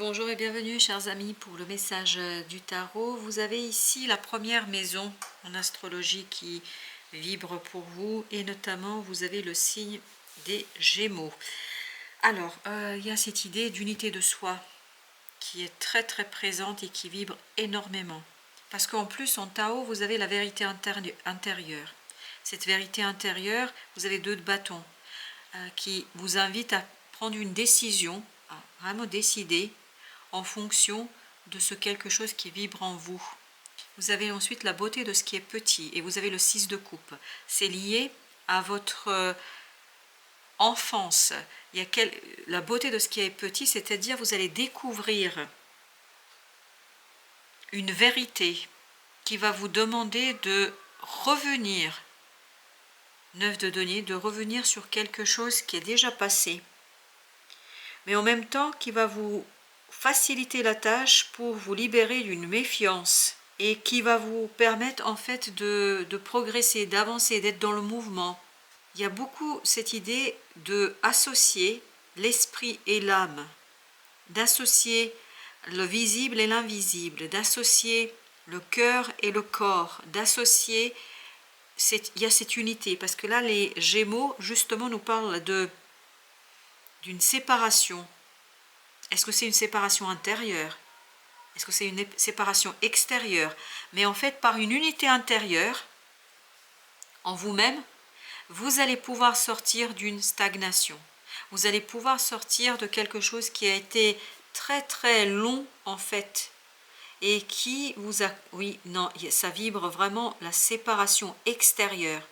Bonjour et bienvenue chers amis pour le message du tarot. Vous avez ici la première maison en astrologie qui vibre pour vous et notamment vous avez le signe des Gémeaux. Alors, il y a cette idée d'unité de soi qui est très très présente et qui vibre énormément. Parce qu'en plus en Tao vous avez la vérité intérieure. Cette vérité intérieure, vous avez deux bâtons qui vous invitent à prendre une décision, à vraiment décider en fonction de ce quelque chose qui vibre en vous. Vous avez ensuite la beauté de ce qui est petit et vous avez le 6 de coupe. C'est lié à votre enfance. Il y a la beauté de ce qui est petit, c'est-à-dire vous allez découvrir une vérité qui va vous demander de revenir, 9 de denier, de revenir sur quelque chose qui est déjà passé, mais en même temps qui va vous faciliter la tâche pour vous libérer d'une méfiance et qui va vous permettre en fait de progresser, d'avancer, d'être dans le mouvement. Il y a beaucoup cette idée de associer l'esprit et l'âme, d'associer le visible et l'invisible, d'associer le cœur et le corps, d'associer, il y a cette unité, parce que là les Gémeaux justement nous parlent d'une séparation. Est-ce que c'est une séparation intérieure? Est-ce que c'est une séparation extérieure? Mais en fait, par une unité intérieure, en vous-même, vous allez pouvoir sortir d'une stagnation. Vous allez pouvoir sortir de quelque chose qui a été très très long en fait. Et qui vous a... Oui, non, ça vibre vraiment la séparation extérieure.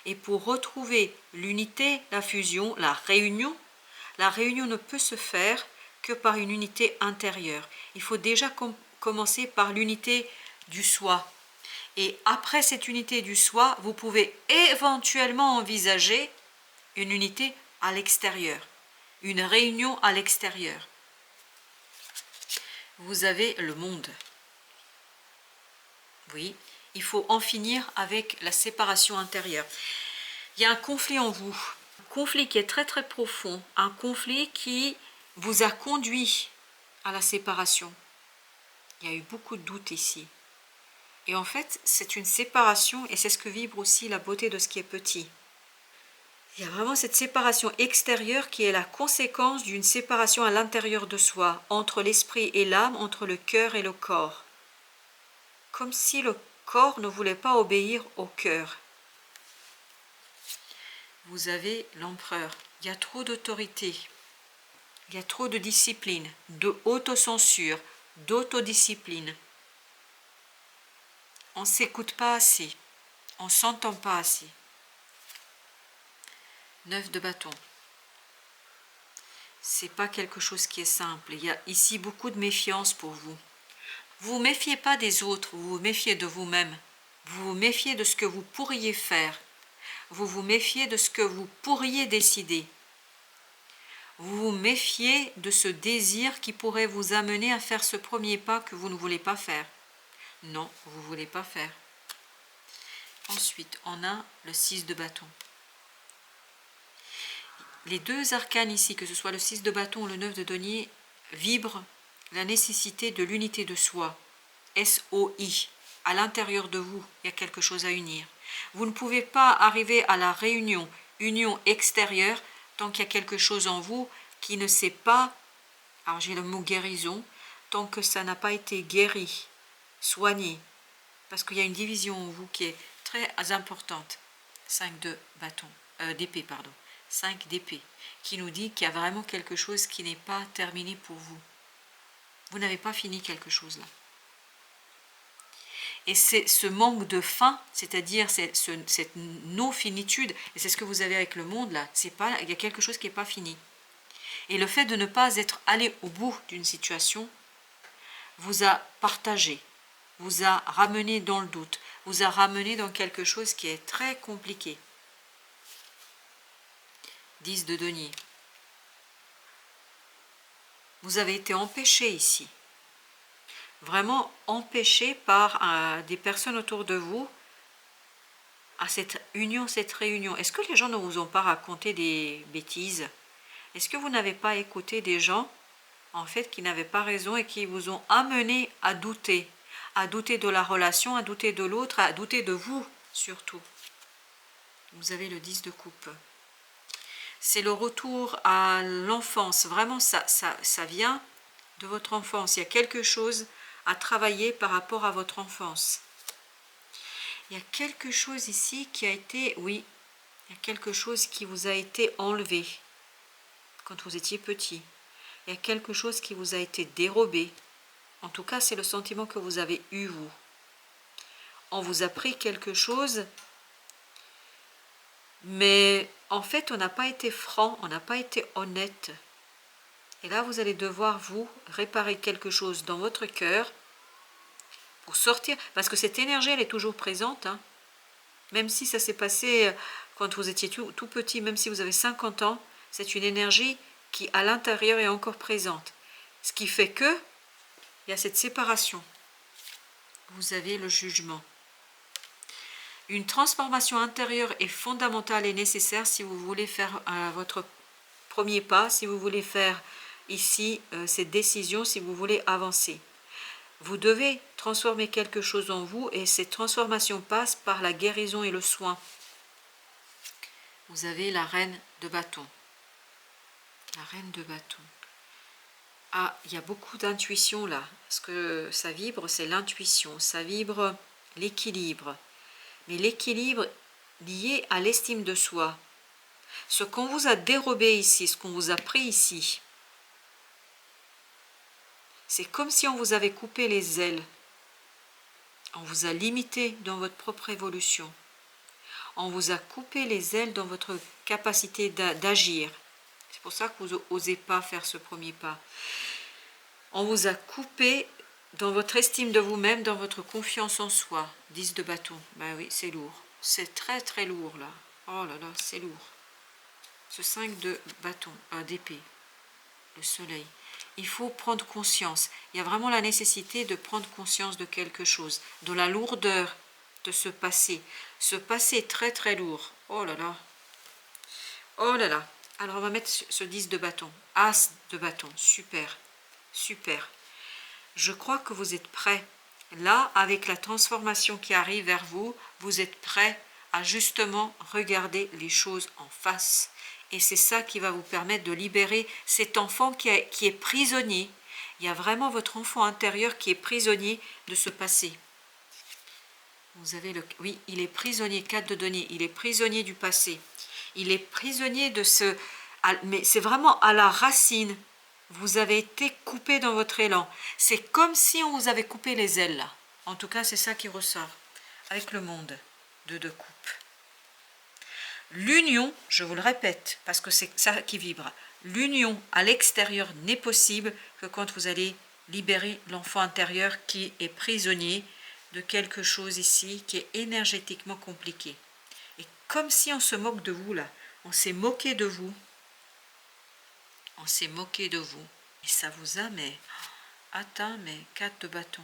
Et pour retrouver l'unité, la fusion, la réunion ne peut se faire que par une unité intérieure. Il faut déjà commencer par l'unité du soi. Et après cette unité du soi, vous pouvez éventuellement envisager une unité à l'extérieur, une réunion à l'extérieur. Vous avez le monde. Oui, il faut en finir avec la séparation intérieure. Il y a un conflit en vous, un conflit qui est très très profond, un conflit qui vous a conduit à la séparation. Il y a eu beaucoup de doutes ici. Et en fait, c'est une séparation et c'est ce que vibre aussi la beauté de ce qui est petit. Il y a vraiment cette séparation extérieure qui est la conséquence d'une séparation à l'intérieur de soi, entre l'esprit et l'âme, entre le cœur et le corps. Comme si le corps ne voulait pas obéir au cœur. Vous avez l'empereur. Il y a trop d'autorité. Il y a trop de discipline, de autocensure, d'autodiscipline. On ne s'écoute pas assez. On ne s'entend pas assez. 9 de bâton. C'est pas quelque chose qui est simple. Il y a ici beaucoup de méfiance pour vous. Vous ne vous méfiez pas des autres, vous vous méfiez de vous-même. Vous vous méfiez de ce que vous pourriez faire. Vous vous méfiez de ce que vous pourriez décider. Vous vous méfiez de ce désir qui pourrait vous amener à faire ce premier pas que vous ne voulez pas faire. Non, vous ne voulez pas faire. Ensuite, on a le 6 de bâton. Les deux arcanes ici, que ce soit le 6 de bâton ou le 9 de denier, vibrent la nécessité de l'unité de soi. S-O-I. À l'intérieur de vous, il y a quelque chose à unir. Vous ne pouvez pas arriver à la réunion, union extérieure, tant qu'il y a quelque chose en vous qui ne sait pas, alors j'ai le mot guérison, tant que ça n'a pas été guéri, soigné, parce qu'il y a une division en vous qui est très importante. 5 de bâton, d'épée, pardon. 5 d'épée, qui nous dit qu'il y a vraiment quelque chose qui n'est pas terminé pour vous. Vous n'avez pas fini quelque chose là. Et c'est ce manque de fin, c'est-à-dire cette non-finitude, et c'est ce que vous avez avec le monde là, il y a quelque chose qui n'est pas fini. Et le fait de ne pas être allé au bout d'une situation vous a partagé, vous a ramené dans le doute, vous a ramené dans quelque chose qui est très compliqué. 10 de denier. Vous avez été empêché ici. Vraiment empêché par des personnes autour de vous à cette union, cette réunion. Est-ce que les gens ne vous ont pas raconté des bêtises? Est-ce que vous n'avez pas écouté des gens en fait, qui n'avaient pas raison et qui vous ont amené à douter de la relation, à douter de l'autre, à douter de vous surtout. Vous avez le 10 de coupe. C'est le retour à l'enfance, vraiment ça vient de votre enfance. Il y a quelque chose à travailler par rapport à votre enfance. Il y a quelque chose ici qui a été, oui, il y a quelque chose qui vous a été enlevé quand vous étiez petit. Il y a quelque chose qui vous a été dérobé. En tout cas, c'est le sentiment que vous avez eu, vous. On vous a pris quelque chose, mais en fait, on n'a pas été franc, on n'a pas été honnête. Et là, vous allez devoir, vous, réparer quelque chose dans votre cœur pour sortir, parce que cette énergie, elle est toujours présente, hein. Même si ça s'est passé quand vous étiez tout petit, même si vous avez 50 ans, c'est une énergie qui, à l'intérieur, est encore présente. Ce qui fait que, il y a cette séparation. Vous avez le jugement. Une transformation intérieure est fondamentale et nécessaire si vous voulez faire votre premier pas, si vous voulez faire ici cette décision, si vous voulez avancer. Vous devez transformer quelque chose en vous et cette transformation passe par la guérison et le soin. Vous avez la reine de bâton. La reine de bâton. Ah, il y a beaucoup d'intuition là. Ce que ça vibre, c'est l'intuition. Ça vibre l'équilibre. Mais l'équilibre lié à l'estime de soi. Ce qu'on vous a dérobé ici, ce qu'on vous a pris ici, c'est comme si on vous avait coupé les ailes. On vous a limité dans votre propre évolution. On vous a coupé les ailes dans votre capacité d'agir. C'est pour ça que vous n'osez pas faire ce premier pas. On vous a coupé dans votre estime de vous-même, dans votre confiance en soi. 10 de bâton. Ben oui, c'est lourd. C'est très très lourd là. Oh là là, c'est lourd. Ce 5 de bâton, d'épée. Le soleil. Il faut prendre conscience. Il y a vraiment la nécessité de prendre conscience de quelque chose. De la lourdeur de ce passé. Ce passé est très très lourd. Oh là là. Oh là là. Alors on va mettre ce 10 de bâton. As de bâton. Super. Super. Je crois que vous êtes prêts. Là, avec la transformation qui arrive vers vous, vous êtes prêts à justement regarder les choses en face. Et c'est ça qui va vous permettre de libérer cet enfant qui est prisonnier. Il y a vraiment votre enfant intérieur qui est prisonnier de ce passé. Vous avez le... Oui, il est prisonnier, 4 de denier. Il est prisonnier du passé. Il est prisonnier de ce... Mais c'est vraiment à la racine. Vous avez été coupé dans votre élan. C'est comme si on vous avait coupé les ailes là. En tout cas, c'est ça qui ressort. Avec le monde de deux coupes. L'union, je vous le répète, parce que c'est ça qui vibre. L'union à l'extérieur n'est possible que quand vous allez libérer l'enfant intérieur qui est prisonnier de quelque chose ici qui est énergétiquement compliqué. Et comme si on se moque de vous là. On s'est moqué de vous. On s'est moqué de vous. Et ça vous a, mais... Atteint, mais 4 de bâton.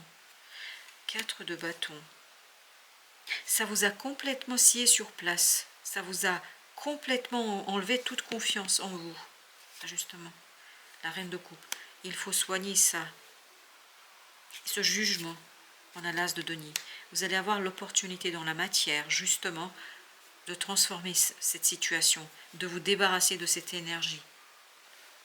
4 de bâton. Ça vous a complètement scié sur place. Ça vous a complètement enlevé toute confiance en vous. Justement. La reine de coupe. Il faut soigner ça. Ce jugement. On a l'as de denier. Vous allez avoir l'opportunité dans la matière, justement, de transformer cette situation. De vous débarrasser de cette énergie.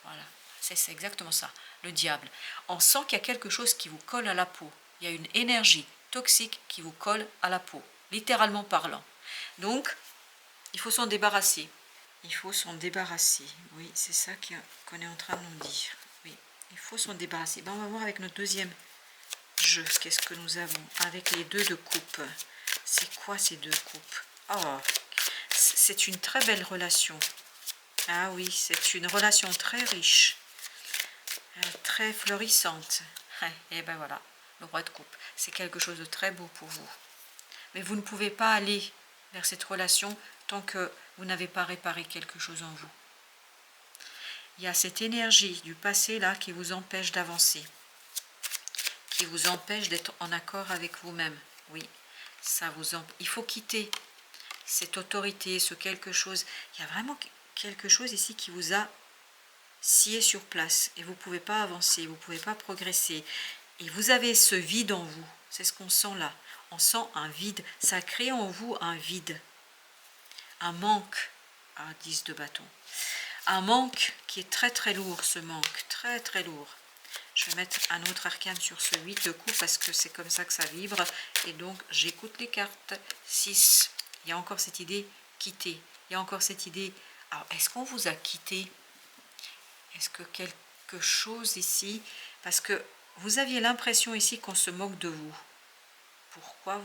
Voilà, c'est exactement ça, le diable. On sent qu'il y a quelque chose qui vous colle à la peau. Il y a une énergie toxique qui vous colle à la peau, littéralement parlant. Donc, il faut s'en débarrasser. Il faut s'en débarrasser. Oui, c'est ça qu'on est en train de nous dire. Oui, il faut s'en débarrasser. Ben, on va voir avec notre deuxième jeu. Qu'est-ce que nous avons avec les 2 de coupe. C'est quoi ces 2 coupes? Oh, c'est une très belle relation. Ah oui, c'est une relation très riche, très florissante. Et ben voilà, le roi de coupe. C'est quelque chose de très beau pour vous. Mais vous ne pouvez pas aller vers cette relation tant que vous n'avez pas réparé quelque chose en vous. Il y a cette énergie du passé là qui vous empêche d'avancer, qui vous empêche d'être en accord avec vous-même. Oui, ça vous il faut quitter cette autorité, ce quelque chose. Il y a vraiment quelque chose ici qui vous a scié sur place et vous ne pouvez pas avancer, vous ne pouvez pas progresser. Et vous avez ce vide en vous, c'est ce qu'on sent là. On sent un vide, ça crée en vous un vide, un manque, 10 de bâton. Un manque qui est très très lourd, ce manque, très très lourd. Je vais mettre un autre arcane sur ce 8 de coups parce que c'est comme ça que ça vibre. Et donc j'écoute les cartes. 6, il y a encore cette idée quitter. Il y a encore cette idée, alors est-ce qu'on vous a quitté? Est-ce que quelque chose ici, parce que vous aviez l'impression ici qu'on se moque de vous. Pourquoi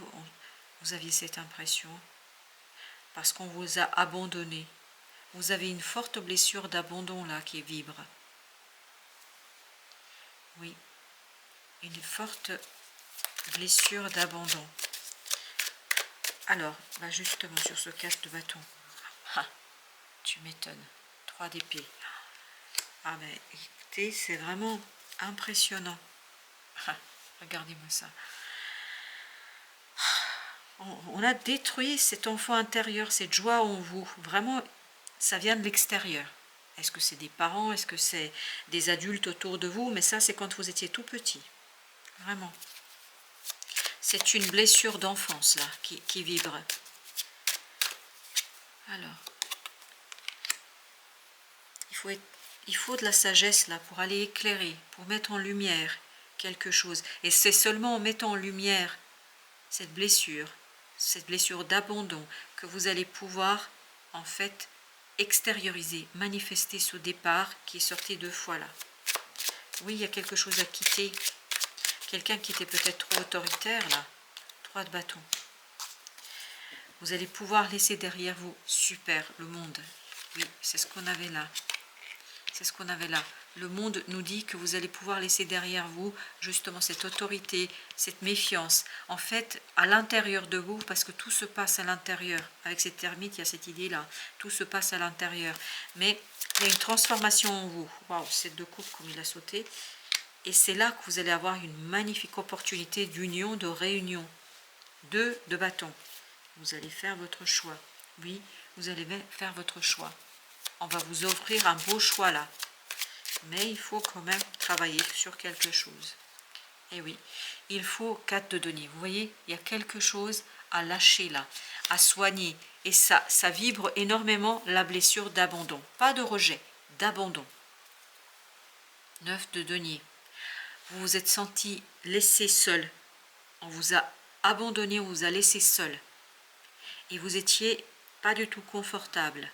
vous aviez cette impression? Parce qu'on vous a abandonné. Vous avez une forte blessure d'abandon là qui vibre. Oui, une forte blessure d'abandon. Alors, justement sur ce 4 de bâton. Tu m'étonnes. 3 d'épée. Ah mais écoutez, c'est vraiment impressionnant. Regardez-moi ça. On a détruit cet enfant intérieur, cette joie en vous. Vraiment, ça vient de l'extérieur. Est-ce que c'est des parents? Est-ce que c'est des adultes autour de vous? Mais ça, c'est quand vous étiez tout petit. Vraiment. C'est une blessure d'enfance, là, qui vibre. Alors. Il faut de la sagesse, là, pour aller éclairer, pour mettre en lumière quelque chose. Et c'est seulement en mettant en lumière cette blessure d'abandon, que vous allez pouvoir, en fait, extérioriser, manifester ce départ qui est sorti 2 fois là. Oui, il y a quelque chose à quitter. Quelqu'un qui était peut-être trop autoritaire là. 3 de bâton. Vous allez pouvoir laisser derrière vous, super, le monde. Oui, c'est ce qu'on avait là. C'est ce qu'on avait là. Le monde nous dit que vous allez pouvoir laisser derrière vous justement cette autorité, cette méfiance. En fait, à l'intérieur de vous, parce que tout se passe à l'intérieur. Avec cette termite, il y a cette idée-là. Tout se passe à l'intérieur. Mais il y a une transformation en vous. Waouh, c'est 2 coupes comme il a sauté. Et c'est là que vous allez avoir une magnifique opportunité d'union, de réunion. 2 de bâton. Vous allez faire votre choix. Oui, vous allez faire votre choix. On va vous offrir un beau choix là. Mais il faut quand même travailler sur quelque chose. Et oui, il faut 4 de denier. Vous voyez, il y a quelque chose à lâcher là, à soigner. Et ça vibre énormément la blessure d'abandon. Pas de rejet, d'abandon. 9 de denier. Vous vous êtes senti laissé seul. On vous a abandonné, on vous a laissé seul. Et vous étiez pas du tout confortable.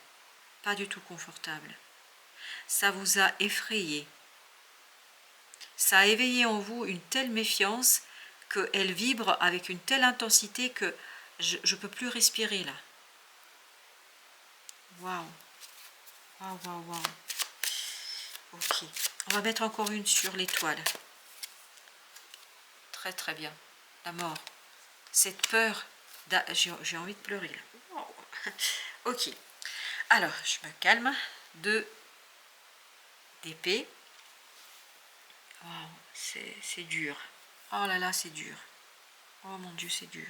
Pas du tout confortable. Ça vous a effrayé. Ça a éveillé en vous une telle méfiance qu'elle vibre avec une telle intensité que je ne peux plus respirer là. Waouh. Waouh, waouh, waouh. Ok. On va mettre encore une sur l'étoile. Très très bien. La mort. Cette peur. J'ai envie de pleurer là. Wow. Ok. Alors, je me calme. 2 d'épée. Wow, c'est dur. Oh là là, c'est dur. Oh mon Dieu, c'est dur.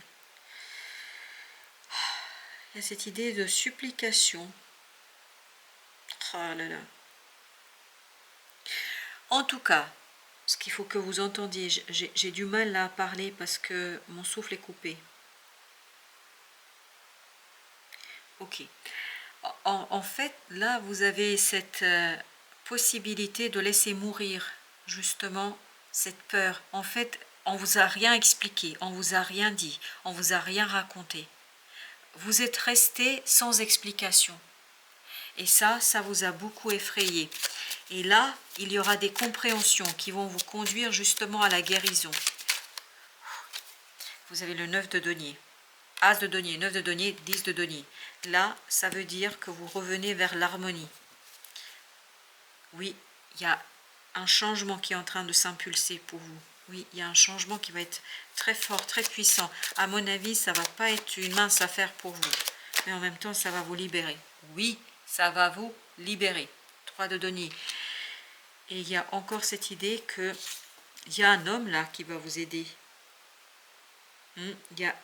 Il y a cette idée de supplication. Oh là là. En tout cas, ce qu'il faut que vous entendiez, j'ai du mal à parler parce que mon souffle est coupé. Ok. En fait, là, vous avez cette possibilité de laisser mourir, justement, cette peur. En fait, on vous a rien expliqué, on vous a rien dit, on vous a rien raconté. Vous êtes resté sans explication. Et ça vous a beaucoup effrayé. Et là, il y aura des compréhensions qui vont vous conduire justement à la guérison. Vous avez le 9 de denier. As de denier, 9 de denier, 10 de denier. Là, ça veut dire que vous revenez vers l'harmonie. Oui, il y a un changement qui est en train de s'impulser pour vous. Oui, il y a un changement qui va être très fort, très puissant. À mon avis, ça ne va pas être une mince affaire pour vous. Mais en même temps, ça va vous libérer. Oui, ça va vous libérer. 3 de denier. Et il y a encore cette idée que il y a un homme là qui va vous aider.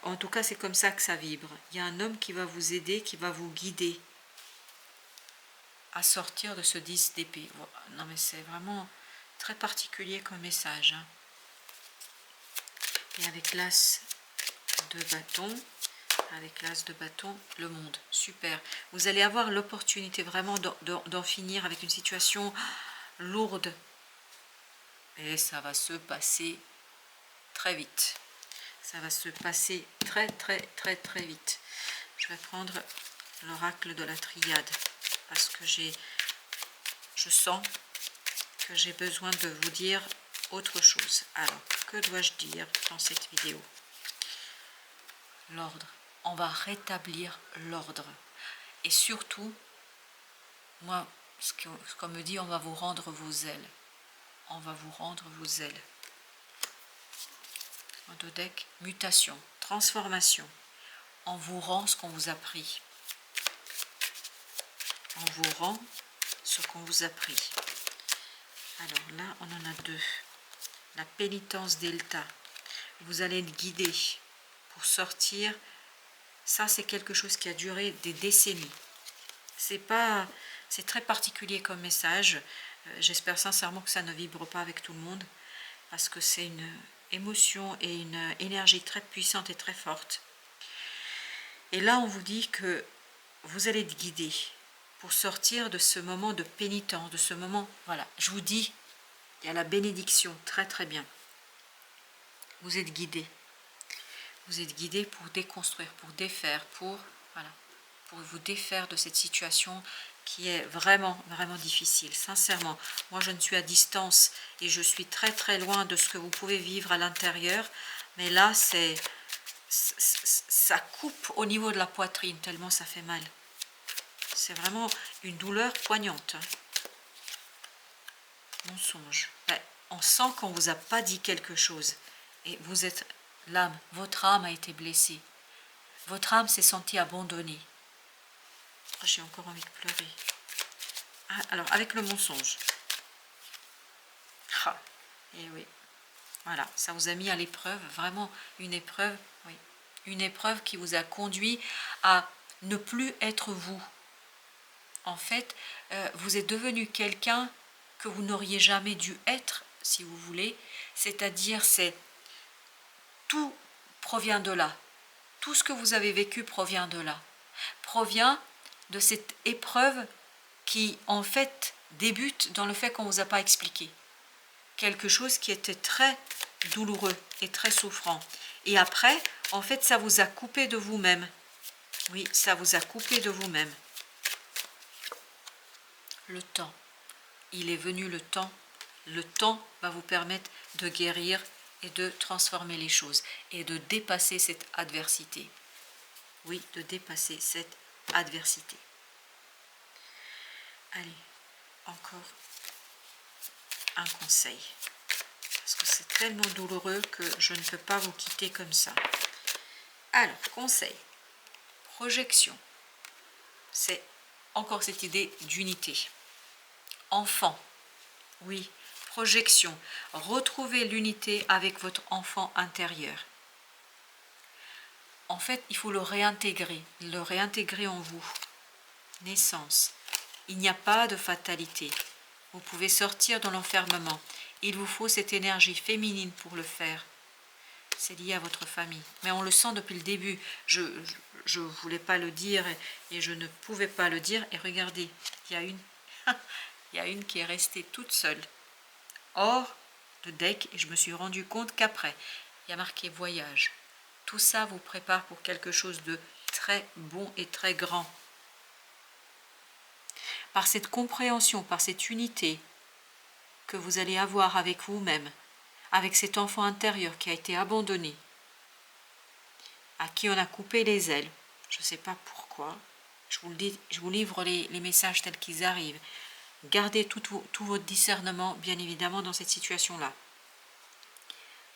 En tout cas, c'est comme ça que ça vibre. Il y a un homme qui va vous aider, qui va vous guider. à sortir de ce 10 d'épée. Non mais c'est vraiment très particulier comme message. Hein. Et avec l'as de bâton, le monde, super. Vous allez avoir l'opportunité vraiment d'en finir avec une situation lourde. Et ça va se passer très vite. Ça va se passer très vite. Je vais prendre l'oracle de la triade parce que je sens que j'ai besoin de vous dire autre chose. Alors, que dois-je dire dans cette vidéo? L'ordre. On va rétablir l'ordre. Et surtout, moi, ce qu'on me dit, on va vous rendre vos ailes. On va vous rendre vos ailes. Dans deck, mutation, transformation. On vous rend ce qu'on vous a pris. On vous rend ce qu'on vous a pris. Alors là, on en a deux. La pénitence delta. Vous allez être guidé pour sortir. Ça, c'est quelque chose qui a duré des décennies. C'est très particulier comme message. J'espère sincèrement que ça ne vibre pas avec tout le monde parce que c'est une émotion et une énergie très puissante et très forte. Et là, on vous dit que vous allez être guidé pour sortir de ce moment de pénitence, de ce moment, voilà, je vous dis, il y a la bénédiction, très bien. Vous êtes guidé. Vous êtes guidé pour déconstruire, pour défaire, pour vous défaire de cette situation qui est vraiment difficile, sincèrement. Moi, je ne suis à distance et je suis très loin de ce que vous pouvez vivre à l'intérieur, mais là, ça coupe au niveau de la poitrine, tellement ça fait mal. C'est vraiment une douleur poignante. Mensonge. Ben, on sent qu'on ne vous a pas dit quelque chose. Et vous êtes l'âme, votre âme a été blessée. Votre âme s'est sentie abandonnée. Oh, j'ai encore envie de pleurer. Ah, alors, avec le mensonge. Ah, et oui. Voilà, ça vous a mis à l'épreuve, vraiment une épreuve, oui. Une épreuve qui vous a conduit à ne plus être vous. En fait, vous êtes devenu quelqu'un que vous n'auriez jamais dû être, si vous voulez. C'est-à-dire, tout provient de là. Tout ce que vous avez vécu provient de là. Provient de cette épreuve qui, en fait, débute dans le fait qu'on ne vous a pas expliqué. Quelque chose qui était très douloureux et très souffrant. Et après, en fait, ça vous a coupé de vous-même. Oui, ça vous a coupé de vous-même. Le temps. Il est venu le temps. Le temps va vous permettre de guérir et de transformer les choses et de dépasser cette adversité. Oui, de dépasser cette adversité. Allez, encore un conseil. Parce que c'est tellement douloureux que je ne peux pas vous quitter comme ça. Alors, conseil. Projection. C'est encore cette idée d'unité. Enfant. Oui, projection. Retrouvez l'unité avec votre enfant intérieur. En fait, il faut le réintégrer en vous. Naissance. Il n'y a pas de fatalité. Vous pouvez sortir de l'enfermement. Il vous faut cette énergie féminine pour le faire. C'est lié à votre famille. Mais on le sent depuis le début. Je ne voulais pas le dire et je ne pouvais pas le dire. Et regardez, il y a il y a une qui est restée toute seule, hors de deck. Et je me suis rendu compte qu'après, il y a marqué voyage. Tout ça vous prépare pour quelque chose de très bon et très grand. Par cette compréhension, par cette unité que vous allez avoir avec vous-même, avec cet enfant intérieur qui a été abandonné, à qui on a coupé les ailes, je ne sais pas pourquoi, je vous le dis, je vous livre les messages tels qu'ils arrivent. Gardez tout votre discernement, bien évidemment, dans cette situation-là.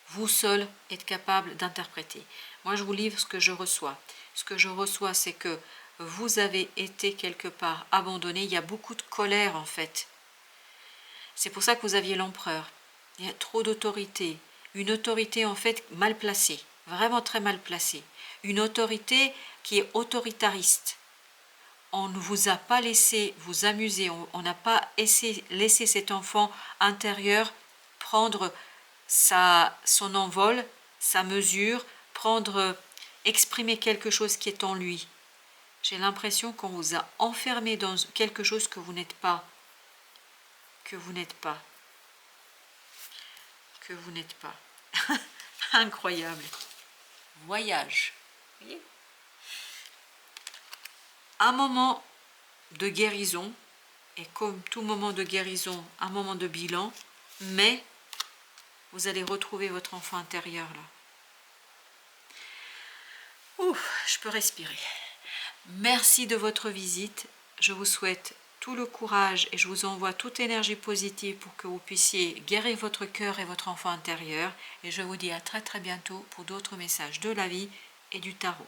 Vous seul êtes capable d'interpréter. Moi, je vous livre ce que je reçois. Ce que je reçois, c'est que vous avez été quelque part abandonné. Il y a beaucoup de colère, en fait. C'est pour ça que vous aviez l'empereur. Il y a trop d'autorité. Une autorité, en fait, mal placée. Vraiment très mal placée. Une autorité qui est autoritariste. on ne vous a pas laissé vous amuser, on n'a pas laissé cet enfant intérieur prendre son envol, sa mesure, exprimer quelque chose qui est en lui. J'ai l'impression qu'on vous a enfermé dans quelque chose que vous n'êtes pas. Que vous n'êtes pas. Que vous n'êtes pas. Incroyable. Voyage. Vous voyez ? Un moment de guérison, et comme tout moment de guérison, un moment de bilan, mais vous allez retrouver votre enfant intérieur là. Ouf, je peux respirer. Merci de votre visite. Je vous souhaite tout le courage et je vous envoie toute énergie positive pour que vous puissiez guérir votre cœur et votre enfant intérieur. Et je vous dis à très très bientôt pour d'autres messages de la vie et du tarot.